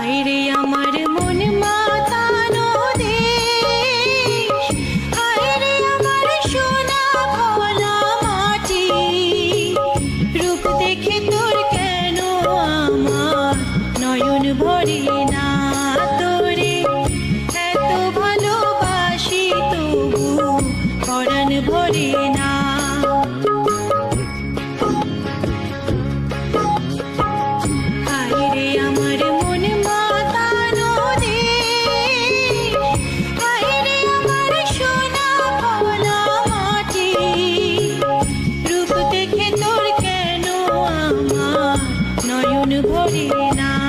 হায় রে আমার মন মাতানো দেশ, হায় রে আমার সোনা ভোলা মাটি, রূপ দেখে তোর কেন আমার নয়ন ভরে না, তোরে এত ভালোবাসি তবু পরাণ ভরে না। ভরে না।